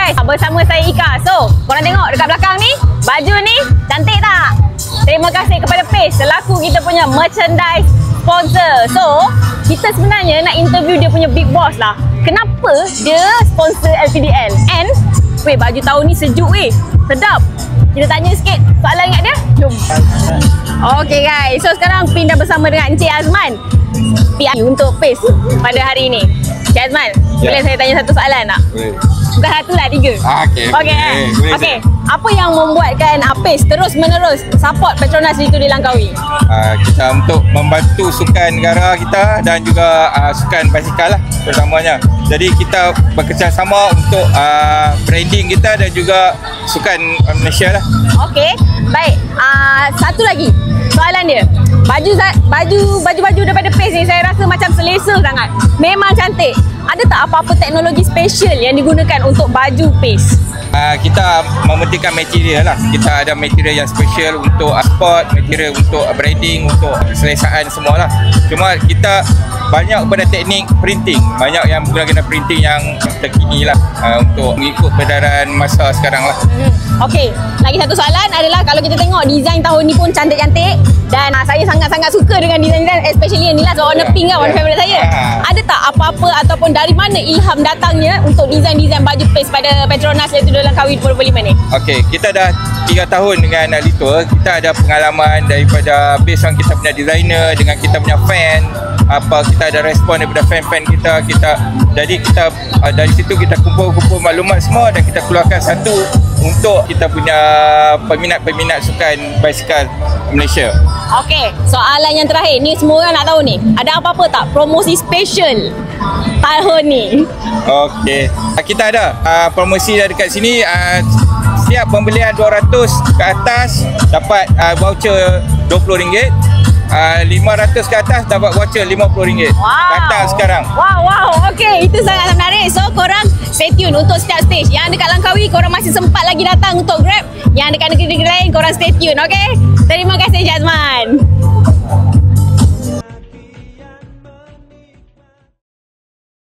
guys, bersama saya Ika. So, korang tengok dekat belakang ni, baju ni cantik tak? Terima kasih kepada Pace selaku kita punya merchandise sponsor. So, kita sebenarnya nak interview dia punya big boss lah. Kenapa dia sponsor LPDL? And, baju tahun ni sejuk sedap. Kita tanya sikit soalan ingat dia. Jom. Okay guys, so sekarang Pin dah bersama dengan Encik Azman PI untuk Pace pada hari ini. Encik Azman, boleh saya tanya satu soalan tak? Boleh. Bukan satu lah, 3. Okay. Apa yang membuatkan Pace terus menerus support Petronas itu di Langkawi? Kita untuk membantu sukan negara kita dan juga sukan basikal lah terutamanya. Jadi kita bekerjasama untuk branding kita dan juga sukan Malaysia lah. Okey, baik. Satu lagi soalan dia. Baju daripada Pace ni saya rasa macam selesa sangat. Memang cantik. Ada tak apa-apa teknologi special yang digunakan untuk baju Pace? Kita mementingkan material lah. Kita ada material yang special untuk sport, material untuk branding, untuk keselesaan semua lah. Cuma kita banyak pada teknik printing. Banyak yang menggunakan printing yang terkini lah untuk mengikut peredaran masa sekarang lah. Okey, lagi satu soalan adalah kalau kita tengok design tahun ni pun cantik-cantik dan saya sangat-sangat suka dengan design-design, especially yang ni lah, so warna pink kan, warna favourite saya. Ada tak apa-apa ataupun dari mana ilham datangnya untuk design-design baju Pace pada Petronas iaitu Langkawi 2025 ni? Okey, kita dah 3 tahun dengan Lito. Kita ada pengalaman daripada based on kita punya designer dengan kita punya fan. Kita ada respon daripada fan-fan kita. Jadi kita dari situ kita kumpul maklumat semua dan kita keluarkan satu untuk kita punya peminat-peminat sukan basikal Malaysia. Okey, soalan yang terakhir ni semua orang nak tahu ni. Ada apa-apa tak promosi special tahun ni? Okey, kita ada promosi dekat sini. Setiap pembelian 200 ke atas dapat voucher RM20. 500 ke atas dapat voucher RM50. Datang sekarang. Wow. Okey, itu sangat menarik. So korang stay tune untuk setiap stage. Yang dekat Langkawi korang masih sempat lagi datang untuk Grab. Yang dekat negeri-negeri lain korang stay tune, okey? Terima kasih Jazman.